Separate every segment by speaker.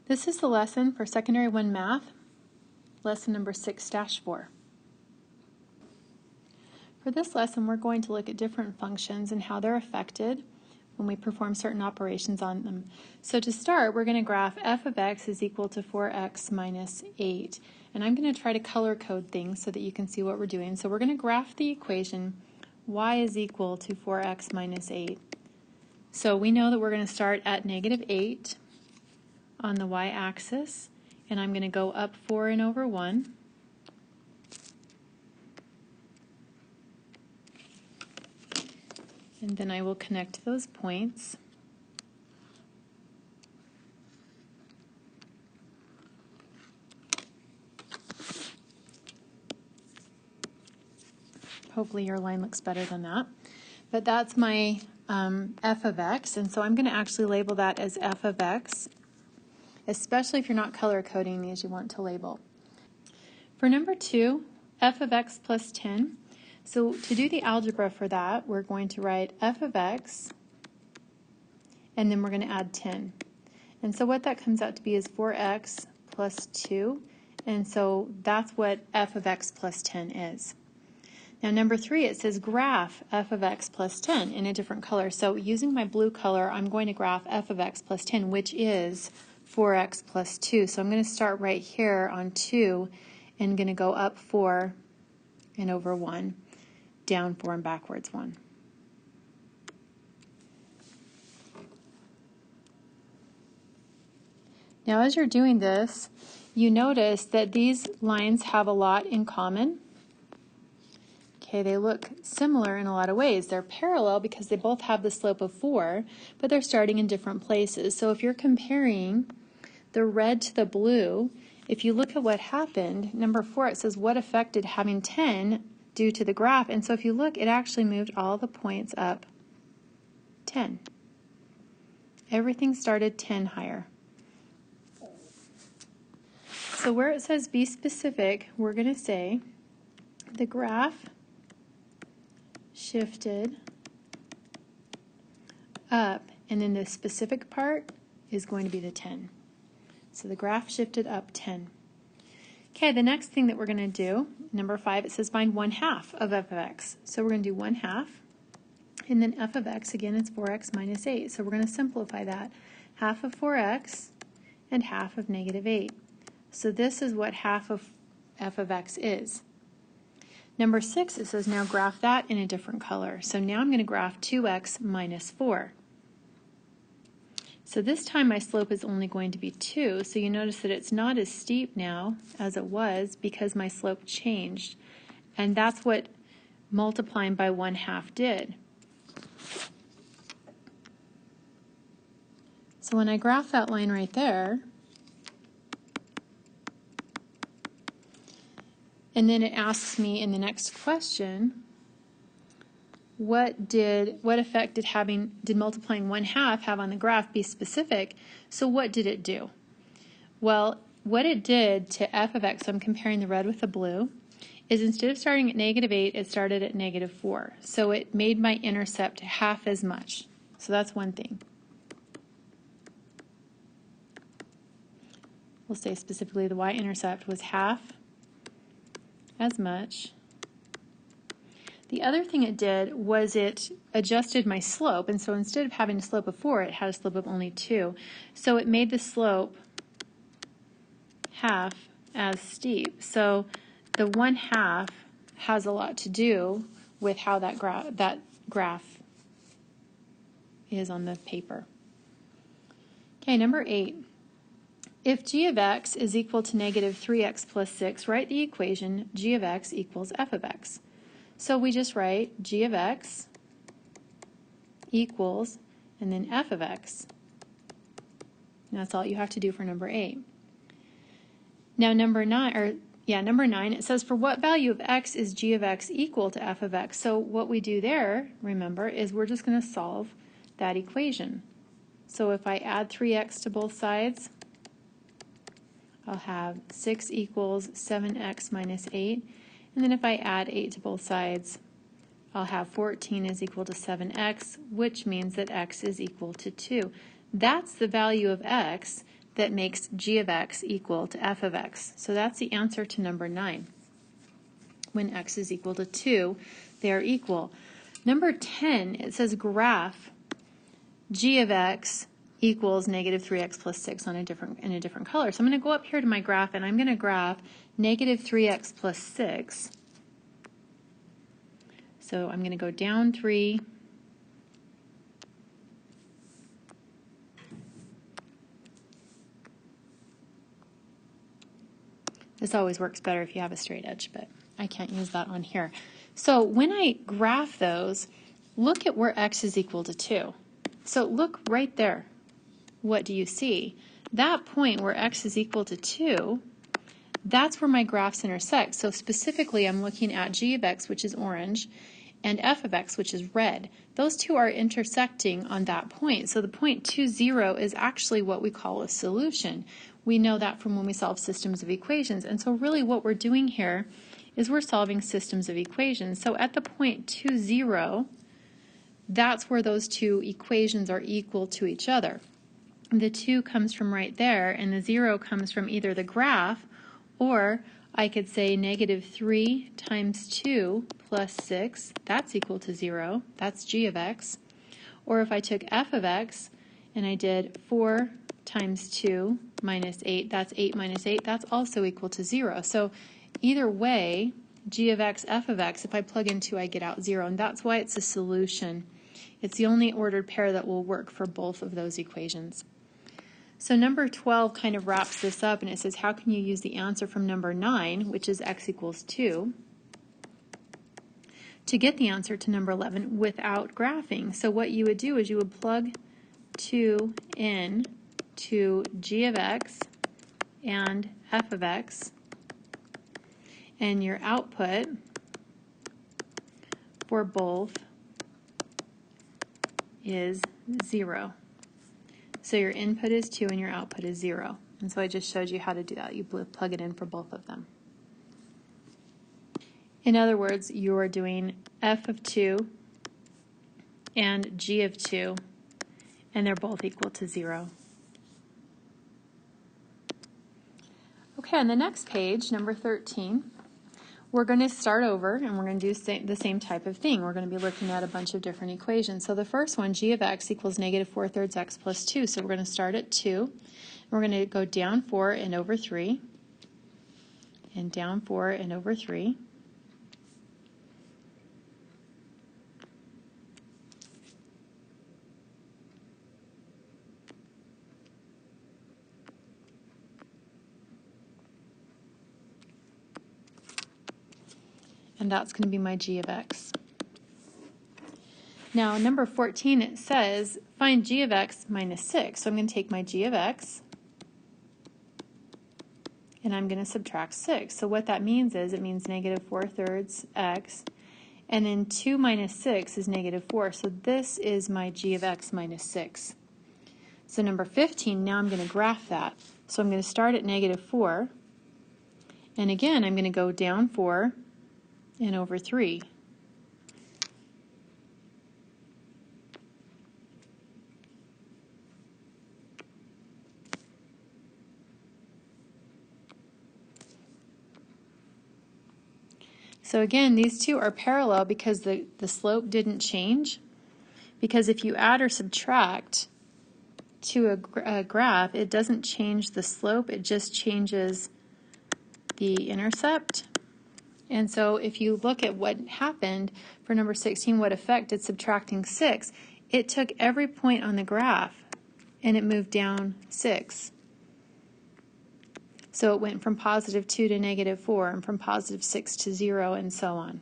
Speaker 1: This is the lesson for Secondary 1 Math, lesson number 6-4. For this lesson, we're going to look at different functions and how they're affected when we perform certain operations on them. So to start, we're going to graph f of x is equal to 4x minus 8. And I'm going to try to color code things so that you can see what we're doing. So we're going to graph the equation y is equal to 4x minus 8. So we know that we're going to start at negative 8 on the y-axis, and I'm going to go up 4 and over 1. And then I will connect those points. Hopefully your line looks better than that. But that's my f of x, and so I'm going to actually label that as f of x, especially if you're not color coding these, you want to label. For number 2, f of x plus 10. So to do the algebra for that, we're going to write f of x, and then we're going to add 10. And so what that comes out to be is 4x plus 2, and so that's what f of x plus 10 is. Now number 3, it says graph f of x plus 10 in a different color. So using my blue color, I'm going to graph f of x plus 10, which is 4x plus 2. So I'm going to start right here on 2 and going to go up 4 and over 1, down 4 and backwards 1. Now as you're doing this, you notice that these lines have a lot in common. Okay, they look similar in a lot of ways. They're parallel because they both have the slope of 4, but they're starting in different places. So if you're comparing the red to the blue, if you look at what happened, number 4, it says what affected having 10 due to the graph. And so if you look, it actually moved all the points up 10. Everything started 10 higher. So where it says be specific, we're going to say the graph shifted up, and then the specific part is going to be the 10. So the graph shifted up 10. Okay, the next thing that we're going to do, number 5, it says find 1/2 of f of x. So we're going to do 1/2, and then f of x, again, it's 4x minus 8. So we're going to simplify that. Half of 4x and half of negative 8. So this is what half of f of x is. Number 6, it says now graph that in a different color. So now I'm going to graph 2x minus 4. So this time my slope is only going to be 2, so you notice that it's not as steep now as it was because my slope changed. And that's what multiplying by 1/2 did. So when I graph that line right there, and then it asks me in the next question, what effect did multiplying 1/2 have on the graph? Be specific. So what did it do? Well, what it did to f of x, so I'm comparing the red with the blue, is instead of starting at negative 8, it started at negative 4. So it made my intercept half as much. So that's one thing. We'll say specifically the y-intercept was half as much. The other thing it did was it adjusted my slope, and so instead of having a slope of 4, it had a slope of only 2. So it made the slope half as steep. So the 1/2 has a lot to do with how that graph is on the paper. Okay, number 8. If g of x is equal to negative 3x plus 6, write the equation g of x equals f of x. So we just write g of x equals, and then f of x. And that's all you have to do for number 8. Now number 9, it says for what value of x is g of x equal to f of x? So what we do there, remember, is we're just going to solve that equation. So if I add 3x to both sides, I'll have 6 equals 7x minus 8. And then if I add 8 to both sides, I'll have 14 is equal to 7x, which means that x is equal to 2. That's the value of x that makes g of x equal to f of x. So that's the answer to number 9. When x is equal to 2, they are equal. Number 10, it says graph g of x equals negative 3x plus 6 in a different color. So I'm going to go up here to my graph, and I'm going to graph negative 3x plus 6. So I'm going to go down 3. This always works better if you have a straight edge, but I can't use that on here. So when I graph those, look at where x is equal to 2. So look right there. What do you see? That point where x is equal to 2, that's where my graphs intersect. So specifically, I'm looking at g of x, which is orange, and f of x, which is red. Those two are intersecting on that point. So the point 2, 0 is actually what we call a solution. We know that from when we solve systems of equations. And so really what we're doing here is we're solving systems of equations. So at the point 2, 0, that's where those two equations are equal to each other. The 2 comes from right there, and the 0 comes from either the graph, or I could say negative 3 times 2 plus 6, that's equal to 0. That's g of x. Or if I took f of x and I did 4 times 2 minus 8, that's 8 minus 8, that's also equal to 0. So either way, g of x, f of x, if I plug in 2, I get out 0, and that's why it's a solution. It's the only ordered pair that will work for both of those equations. So number 12 kind of wraps this up, and it says, how can you use the answer from number 9, which is x equals 2, to get the answer to number 11 without graphing? So what you would do is you would plug 2 in to g of x and f of x, and your output for both is 0. So your input is 2 and your output is 0. And so I just showed you how to do that. You plug it in for both of them. In other words, you are doing f of 2 and g of 2, and they're both equal to 0. Okay, on the next page, number 13, we're going to start over, and we're going to do the same type of thing. We're going to be looking at a bunch of different equations. So the first one, g of x equals negative 4/3 x plus 2. So we're going to start at 2. And we're going to go down 4 and over 3, and down 4 and over 3. And that's going to be my g of x. Now, number 14, it says, find g of x minus 6. So I'm going to take my g of x, and I'm going to subtract 6. So what that means is, it means negative 4/3 x, and then 2 minus 6 is negative 4. So this is my g of x minus 6. So number 15, now I'm going to graph that. So I'm going to start at negative 4, and again, I'm going to go down 4 and over 3. So again, these two are parallel because the slope didn't change. Because if you add or subtract to a graph, it doesn't change the slope, it just changes the intercept. And so if you look at what happened for number 16, what effect did subtracting 6? It took every point on the graph and it moved down 6. So it went from positive 2 to negative 4, and from positive 6 to 0, and so on.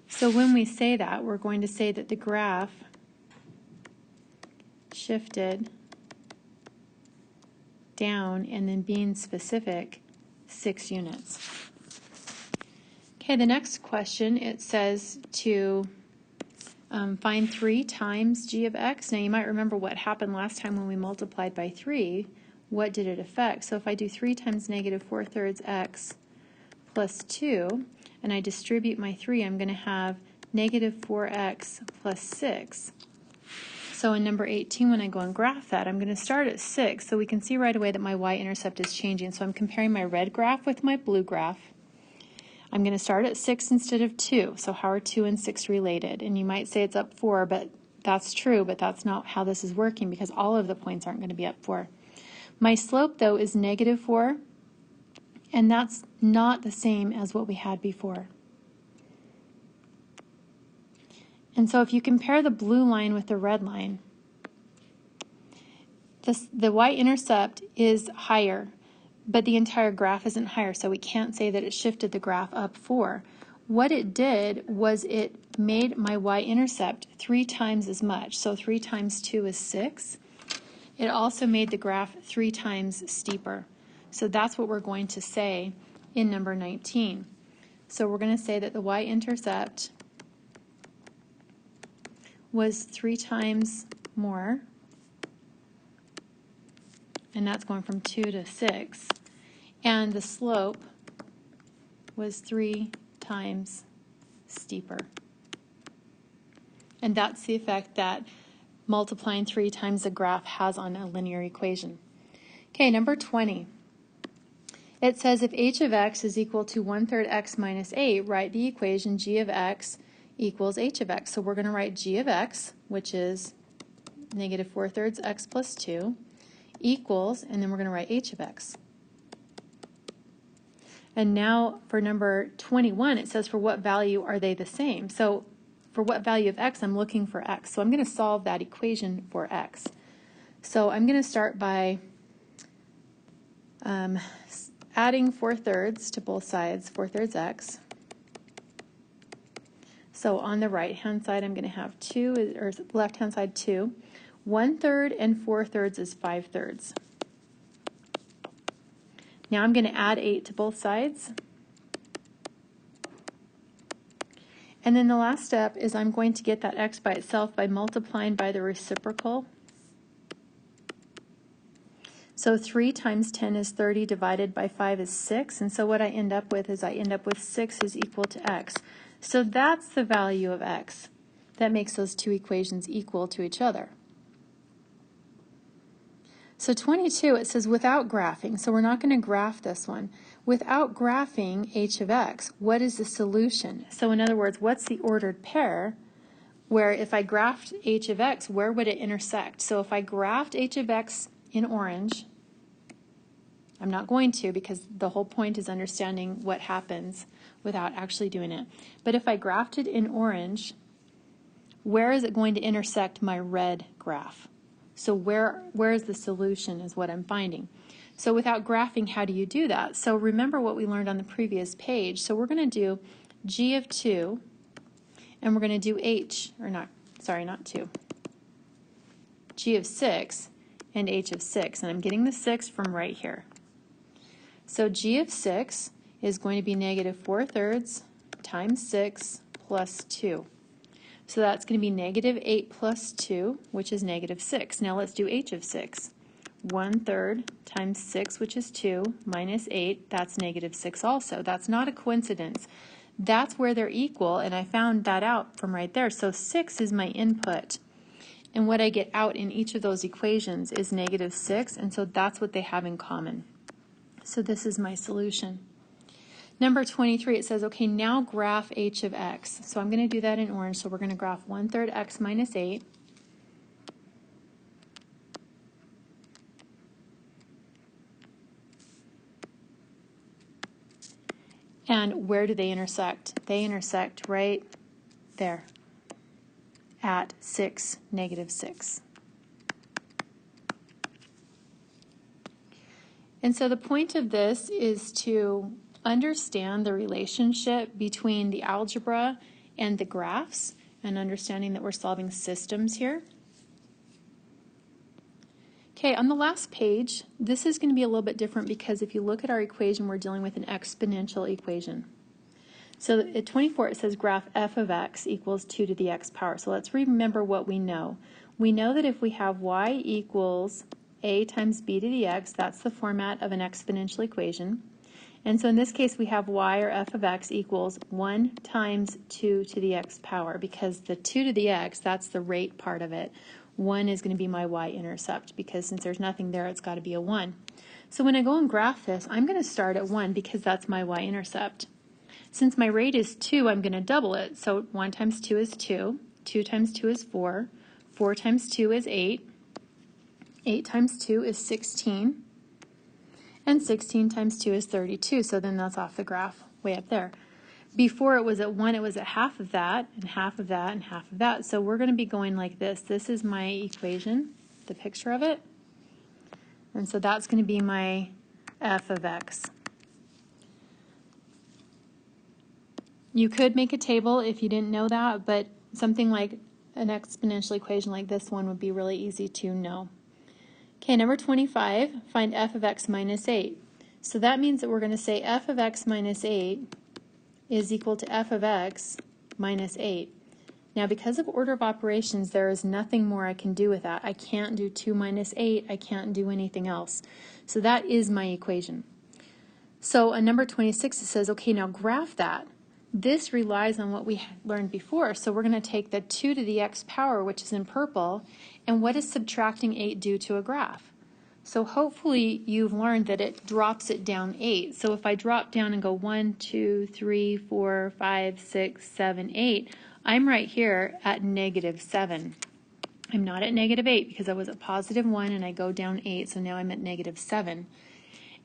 Speaker 1: So when we say that, we're going to say that the graph shifted down, and then being specific, 6 units. Okay, the next question, it says to find 3 times g of x. Now you might remember what happened last time when we multiplied by 3. What did it affect? So if I do 3 times negative 4/3 x plus 2, and I distribute my 3, I'm going to have negative 4x plus 6. So in number 18, when I go and graph that, I'm going to start at 6, so we can see right away that my y-intercept is changing. So I'm comparing my red graph with my blue graph. I'm going to start at 6 instead of 2. So how are 2 and 6 related? And you might say it's up 4, but that's true, but that's not how this is working because all of the points aren't going to be up 4. My slope, though, is negative 4, and that's not the same as what we had before. And so if you compare the blue line with the red line, the y-intercept is higher, but the entire graph isn't higher, so we can't say that it shifted the graph up 4. What it did was it made my y-intercept 3 times as much, so 3 times 2 is 6. It also made the graph 3 times steeper. So that's what we're going to say in number 19. So we're going to say that the y-intercept was 3 times more, and that's going from 2 to 6, and the slope was 3 times steeper. And that's the effect that multiplying 3 times a graph has on a linear equation. Okay, number 20. It says if h of x is equal to 1/3 x minus 8, write the equation g of x equals h of x. So we're going to write g of x, which is negative 4/3 x plus 2, equals, and then we're going to write h of x. And now for number 21, it says for what value are they the same? So for what value of x, I'm looking for x. So I'm going to solve that equation for x. So I'm going to start by adding 4/3 to both sides, 4/3 x. So on the right-hand side, I'm going to have 2, or left-hand side 2. 1/3 and 4/3 is 5/3. Now I'm going to add 8 to both sides. And then the last step is I'm going to get that x by itself by multiplying by the reciprocal. So 3 times 10 is 30, divided by 5 is 6. And so what I end up with is 6 is equal to x. So that's the value of x. That makes those two equations equal to each other. So 22, it says without graphing. So we're not going to graph this one. Without graphing h of x, what is the solution? So in other words, what's the ordered pair where if I graphed h of x, where would it intersect? So if I graphed h of x in orange, I'm not going to because the whole point is understanding what happens without actually doing it. But if I graphed it in orange, where is it going to intersect my red graph? So where is the solution is what I'm finding. So without graphing, how do you do that? So remember what we learned on the previous page. So we're going to do g of 2, and we're going to do not 2, g of 6 and h of 6. And I'm getting the 6 from right here. So g of 6 is going to be negative 4/3 times 6 plus 2. So that's going to be negative 8 plus 2, which is negative 6. Now let's do h of 6. 1/3 times 6, which is 2, minus 8, that's negative 6 also. That's not a coincidence. That's where they're equal, and I found that out from right there. So 6 is my input. And what I get out in each of those equations is negative 6, and so that's what they have in common. So this is my solution. Number 23, it says, okay, now graph h of x. So I'm going to do that in orange. So we're going to graph 1/3 x minus 8. And where do they intersect? They intersect right there at 6, negative 6. And so the point of this is to understand the relationship between the algebra and the graphs, and understanding that we're solving systems here. Okay, on the last page, this is going to be a little bit different because if you look at our equation, we're dealing with an exponential equation. So at 24, it says graph f of x equals 2 to the x power. So let's remember what we know. We know that if we have y equals a times b to the x, that's the format of an exponential equation. And so in this case, we have y, or f of x, equals 1 times 2 to the x power, because the 2 to the x, that's the rate part of it. 1 is going to be my y-intercept, because since there's nothing there, it's got to be a 1. So when I go and graph this, I'm going to start at 1 because that's my y-intercept. Since my rate is 2, I'm going to double it. So 1 times 2 is 2, 2 times 2 is 4, 4 times 2 is 8, 8 times 2 is 16, and 16 times 2 is 32, so then that's off the graph way up there. Before it was at 1, it was at half of that, and half of that, and half of that. So we're going to be going like this. This is my equation, the picture of it. And so that's going to be my f of x. You could make a table if you didn't know that, but something like an exponential equation like this one would be really easy to know. Okay, number 25, find f of x minus 8. So that means that we're going to say f of x minus 8 is equal to f of x minus 8. Now, because of order of operations, there is nothing more I can do with that. I can't do 2 minus 8. I can't do anything else. So that is my equation. So on number 26, it says, okay, now graph that. This relies on what we learned before. So we're going to take the 2 to the x power, which is in purple, and what does subtracting 8 do to a graph? So hopefully you've learned that it drops it down 8. So if I drop down and go 1, 2, 3, 4, 5, 6, 7, 8, I'm right here at negative 7. I'm not at negative 8 because I was at positive 1 and I go down 8, so now I'm at negative 7.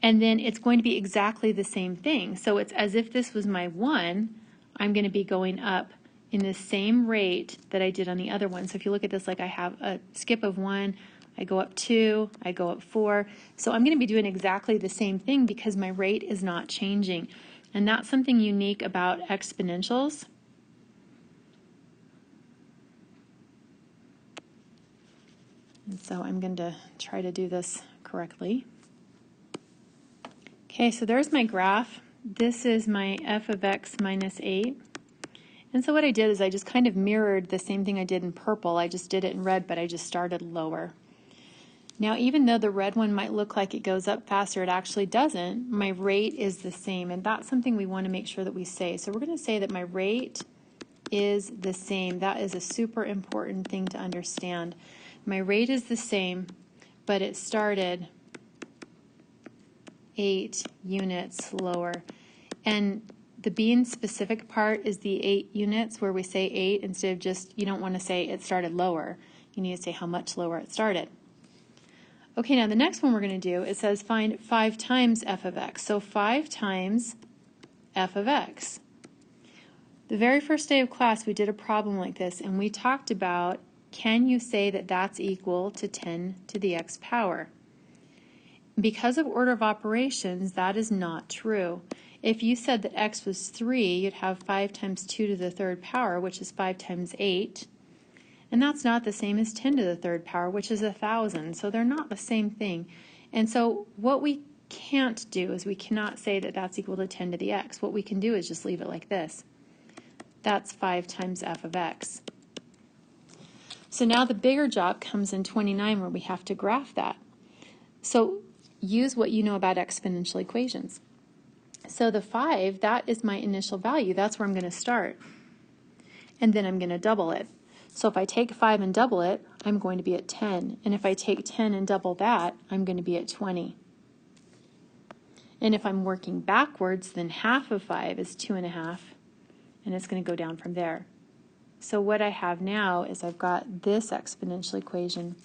Speaker 1: And then it's going to be exactly the same thing. So it's as if this was my 1, I'm going to be going up in the same rate that I did on the other one. So if you look at this, like I have a skip of 1, I go up 2, I go up 4. So I'm going to be doing exactly the same thing because my rate is not changing. And that's something unique about exponentials. And so I'm going to try to do this correctly. Okay, so there's my graph. This is my f of x minus 8. And so what I did is I just kind of mirrored the same thing I did in purple. I just did it in red, but I just started lower. Now, even though the red one might look like it goes up faster, it actually doesn't. My rate is the same, and that's something we want to make sure that we say. So we're going to say that my rate is the same. That is a super important thing to understand. My rate is the same, but it started 8 units lower. And the being specific part is the 8 units where we say 8 instead of just, you don't want to say it started lower. You need to say how much lower it started. Okay, now the next one we're going to do, it says find 5 times f of x. So 5 times f of x. The very first day of class we did a problem like this and we talked about, can you say that that's equal to 10 to the x power? Because of order of operations, that is not true. If you said that x was 3, you'd have 5 times 2 to the third power, which is 5 times 8. And that's not the same as 10 to the third power, which is 1,000. So they're not the same thing. And so what we can't do is we cannot say that that's equal to 10 to the x. What we can do is just leave it like this. That's 5 times f of x. So now the bigger job comes in 29 where we have to graph that. So use what you know about exponential equations. So the 5, that is my initial value. That's where I'm going to start. And then I'm going to double it. So if I take 5 and double it, I'm going to be at 10. And if I take 10 and double that, I'm going to be at 20. And if I'm working backwards, then half of 5 is 2.5, and it's going to go down from there. So what I have now is I've got this exponential equation.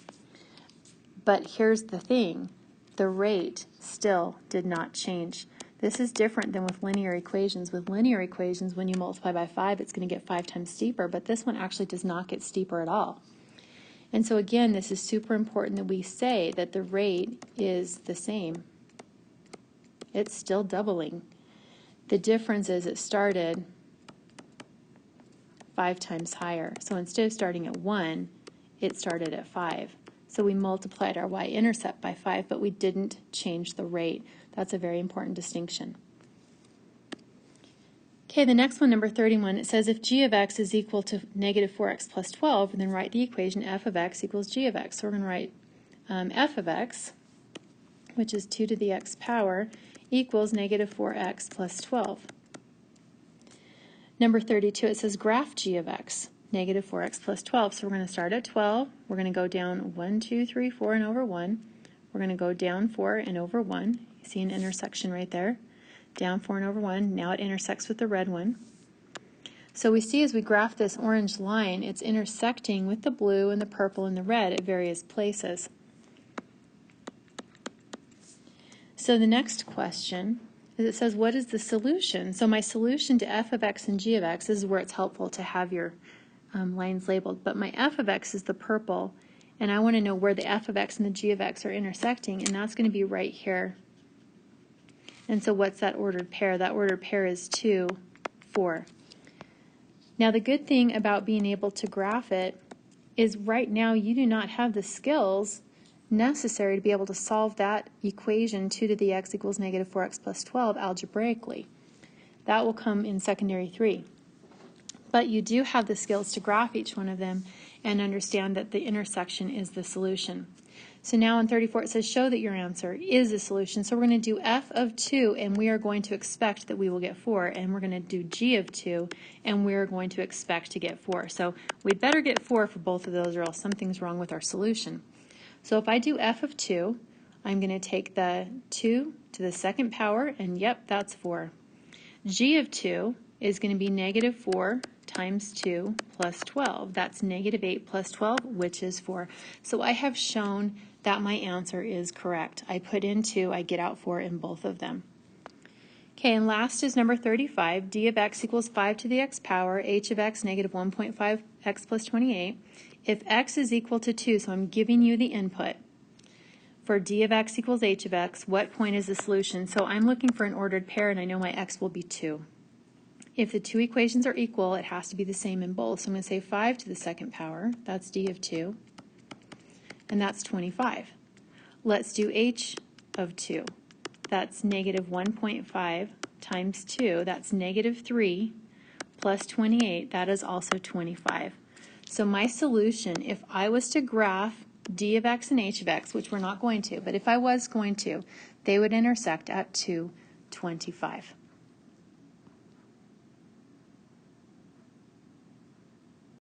Speaker 1: But here's the thing. The rate still did not change. This is different than with linear equations. With linear equations, when you multiply by 5, it's going to get 5 times steeper, but this one actually does not get steeper at all. And so again, this is super important that we say that the rate is the same. It's still doubling. The difference is it started 5 times higher. So instead of starting at 1, it started at 5. So we multiplied our y-intercept by 5, but we didn't change the rate. That's a very important distinction. Okay, the next one, number 31, it says if g of x is equal to negative 4x plus 12, then write the equation f of x equals g of x. So we're going to write f of x, which is 2 to the x power, equals negative 4x plus 12. Number 32, it says graph g of x. negative 4x plus 12. So we're going to start at 12. We're going to go down 1, 2, 3, 4, and over 1. We're going to go down 4 and over 1. You see an intersection right there. Down 4 and over 1. Now it intersects with the red one. So we see as we graph this orange line, it's intersecting with the blue and the purple and the red at various places. So the next question is, it says, what is the solution? So my solution to f of x and g of x, this is where it's helpful to have your lines labeled, but my f of x is the purple, and I want to know where the f of x and the g of x are intersecting, and that's going to be right here. And so what's that ordered pair? That ordered pair is 2, 4. Now the good thing about being able to graph it is right now you do not have the skills necessary to be able to solve that equation 2 to the x equals negative 4x plus 12 algebraically. That will come in secondary 3. But you do have the skills to graph each one of them and understand that the intersection is the solution. So now in 34 it says show that your answer is a solution. So we're going to do f of 2 and we are going to expect that we will get 4, and we're going to do g of 2 and we're going to expect to get 4. So we'd better get 4 for both of those or else something's wrong with our solution. So if I do f of 2, I'm going to take the 2 to the second power, and yep, that's 4. G of 2 is going to be negative 4 times 2 plus 12. That's negative 8 plus 12, which is 4. So I have shown that my answer is correct. I put in 2, I get out 4 in both of them. Okay, and last is number 35. D of x equals 5 to the x power, h of x negative 1.5 x plus 28. If x is equal to 2, so I'm giving you the input, for d of x equals h of x, what point is the solution? So I'm looking for an ordered pair, and I know my x will be 2. If the two equations are equal, it has to be the same in both. So I'm going to say 5 to the second power, that's d of 2, and that's 25. Let's do h of 2. That's negative 1.5 times 2, that's negative 3, plus 28, that is also 25. So my solution, if I was to graph d of x and h of x, which we're not going to, but if I was going to, they would intersect at 2, 25.